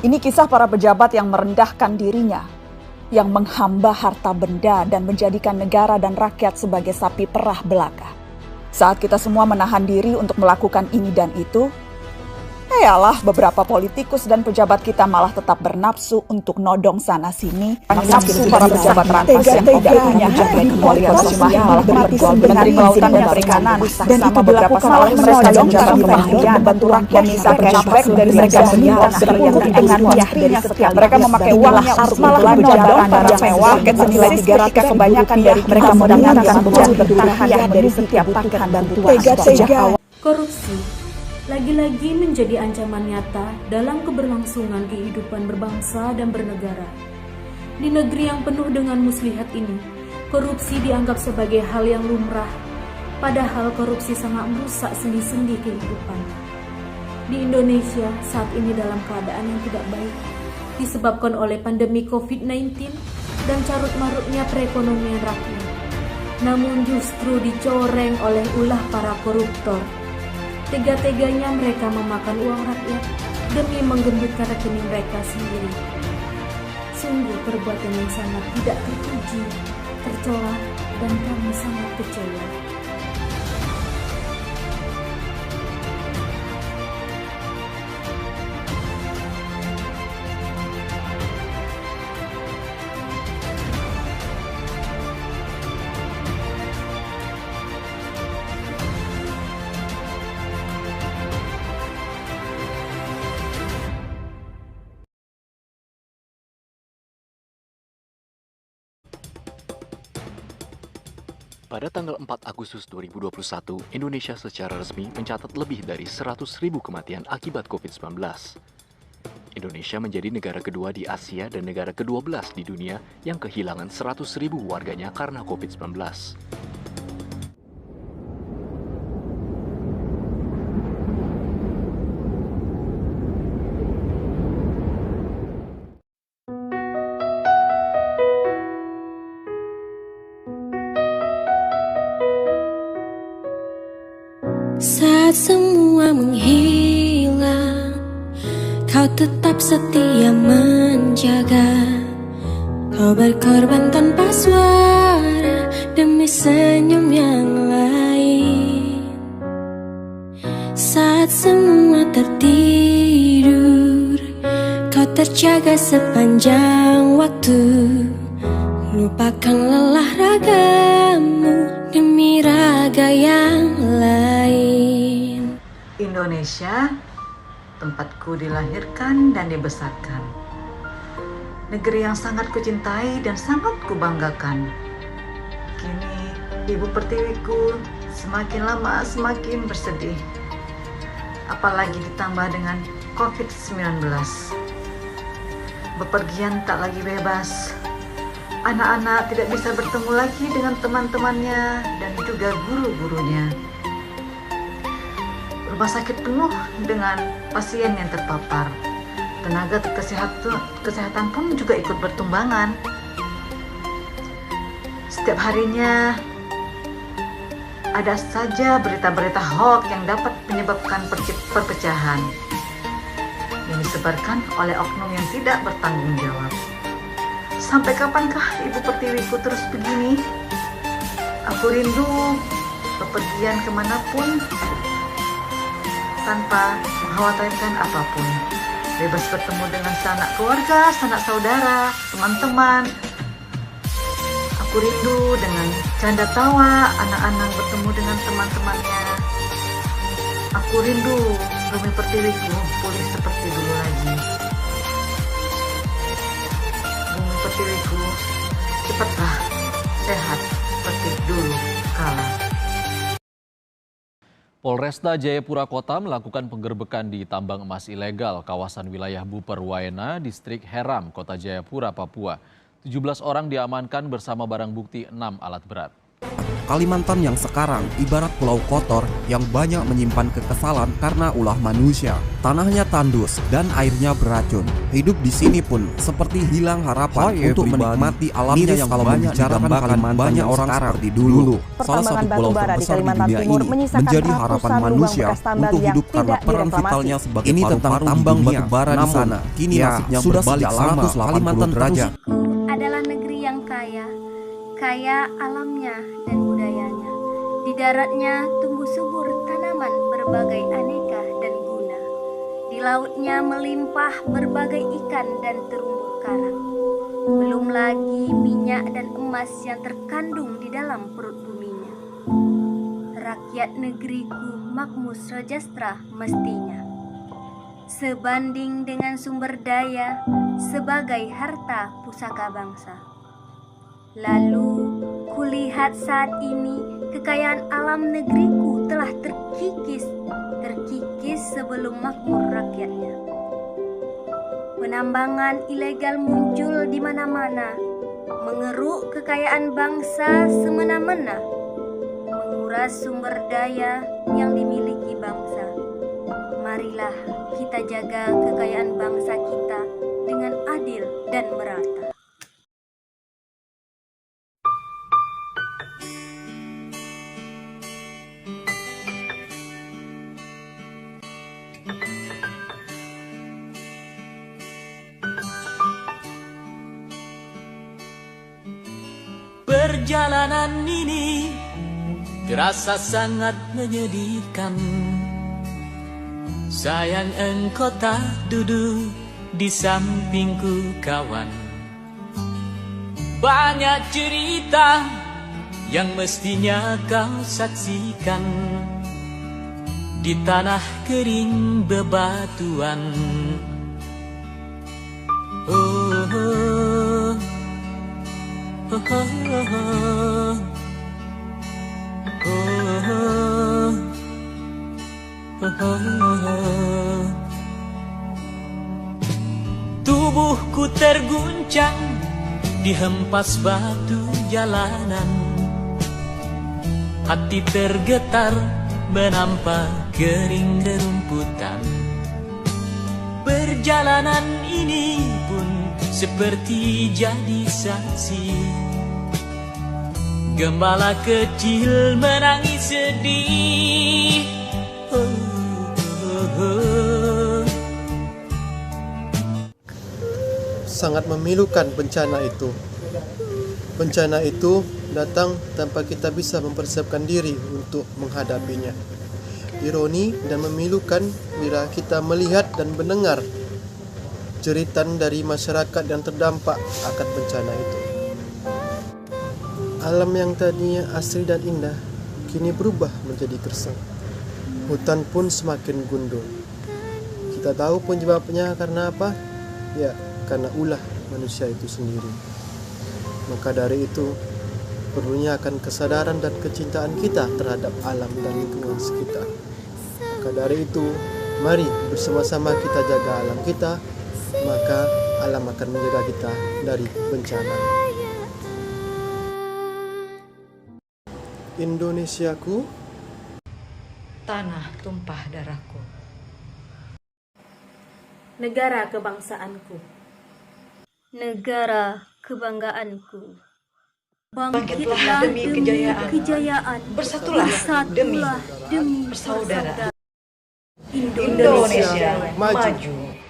Ini kisah para pejabat yang merendahkan dirinya, yang menghamba harta benda dan menjadikan negara dan rakyat sebagai sapi perah belaka. Saat kita semua menahan diri untuk melakukan ini dan itu, yalah beberapa politikus dan pejabat kita malah tetap bernafsu untuk nodong sana-sini. Nafsu para pejabat rampas yang tidak punya harga kemuliaan sosial malah berjuang Menteri Kelautan dan Perikanan bersama beberapa salah mereka menjabat kebahagiaan membantu rakyat menyisihkan cashback dari mereka meminta yang dengan dari setiap mereka memakai uangnya untuk malah jabatan barang mewah senilai 300 kebanyakan dari mereka modalnya yang bertahan dari setiap paket bantuan sejak awal. Korupsi lagi-lagi menjadi ancaman nyata dalam keberlangsungan kehidupan berbangsa dan bernegara. Di negeri yang penuh dengan muslihat ini, korupsi dianggap sebagai hal yang lumrah, padahal korupsi sangat merusak sendi-sendi kehidupan. Di Indonesia saat ini dalam keadaan yang tidak baik, disebabkan oleh pandemi COVID-19 dan carut-marutnya perekonomian rakyat. Namun justru dicoreng oleh ulah para koruptor. Tega-teganya mereka memakan uang rakyat demi menggendutkan rekening mereka sendiri. Sungguh perbuatan yang sangat tidak terpuji, tercela, dan kami sangat kecewa. Pada tanggal 4 Agustus 2021, Indonesia secara resmi mencatat lebih dari 100.000 kematian akibat COVID-19. Indonesia menjadi negara kedua di Asia dan negara ke-12 di dunia yang kehilangan 100.000 warganya karena COVID-19. Saat semua menghilang, kau tetap setia menjaga. Kau berkorban tanpa suara demi senyum yang lain. Saat semua tertidur, kau terjaga sepanjang waktu. Lupakan lelah ragamu demi raga yang lain. Indonesia, tempatku dilahirkan dan dibesarkan. Negeri yang sangat kucintai dan sangat kubanggakan. Kini Ibu Pertiwiku semakin lama semakin bersedih. Apalagi ditambah dengan COVID-19. Bepergian tak lagi bebas. Anak-anak tidak bisa bertemu lagi dengan teman-temannya dan juga guru-gurunya. Rumah sakit penuh dengan pasien yang terpapar. Tenaga kesehatan pun juga ikut bertumbangan. Setiap harinya ada saja berita-berita hoax yang dapat menyebabkan perpecahan yang disebarkan oleh oknum yang tidak bertanggung jawab. Sampai kapankah Ibu Pertiwiku terus begini? Aku rindu bepergian kemanapun tanpa mengkhawatirkan apapun. Bebas bertemu dengan sanak keluarga, sanak saudara, teman-teman. Aku rindu dengan canda tawa anak-anak bertemu dengan teman-temannya. Aku rindu Bumi Pertiwiku pulih seperti dulu lagi. Pertiwiku, cepatlah sehat seperti dulu kala. Polresta Jayapura Kota melakukan penggerbekan di tambang emas ilegal kawasan wilayah Buper Waena, Distrik Heram, Kota Jayapura, Papua. 17 orang diamankan bersama barang bukti 6 alat berat. Kalimantan yang sekarang ibarat pulau kotor yang banyak menyimpan kekesalan karena ulah manusia. Tanahnya tandus dan airnya beracun. Hidup di sini pun seperti hilang harapan untuk menikmati alamnya yang kalau membicarakan Kalimantan banyak orang seperti dulu. Salah satu pulau terbesar di dunia ini menjadi harapan manusia untuk hidup karena peran vitalnya sebagai ini tentang tambang batu bara di sana. Kini nasibnya sudah berbalik 180 derajat. Adalah negeri yang kaya alamnya dan budayanya. Di daratnya tumbuh subur tanaman berbagai aneka dan guna. Di lautnya melimpah berbagai ikan dan terumbu karang. Belum lagi minyak dan emas yang terkandung di dalam perut buminya. Rakyat negeriku makmur sejahtera mestinya. Sebanding dengan sumber daya sebagai harta pusaka bangsa. Lalu kulihat saat ini kekayaan alam negeriku telah terkikis sebelum makmur rakyatnya. Penambangan ilegal muncul di mana-mana, mengeruk kekayaan bangsa semena-mena, menguras sumber daya yang dimiliki bangsa. Marilah kita jaga kekayaan bangsa kita dengan adil dan merata. Perjalanan ini terasa sangat menyedihkan. Sayang engkau tak duduk di sampingku kawan. Banyak cerita yang mestinya kau saksikan di tanah kering bebatuan. Oh, oh, oh, oh, oh. Tubuhku terguncang dihempas batu jalanan. Hati tergetar menampak kering rerumputan. Perjalanan ini pun seperti jadi saksi. Gembala kecil menangis sedih. Sangat memilukan bencana itu. Bencana itu datang tanpa kita bisa mempersiapkan diri untuk menghadapinya. Ironi dan memilukan bila kita melihat dan mendengar jeritan dari masyarakat yang terdampak akan bencana itu. Alam yang tadinya asri dan indah kini berubah menjadi gersang. Hutan pun semakin gundul. Kita tahu penyebabnya karena apa? Ya, karena ulah manusia itu sendiri. Maka dari itu, perlunya akan kesadaran dan kecintaan kita terhadap alam dan lingkungan sekitar. Maka dari itu, mari bersama-sama kita jaga alam kita, maka alam akan menjaga kita dari bencana. Indonesiaku, tanah tumpah darahku. Negara kebangsaanku. Negara kebanggaanku. Bangkitlah demi kejayaan. Bersatulah demi persaudaraan. Indonesia maju.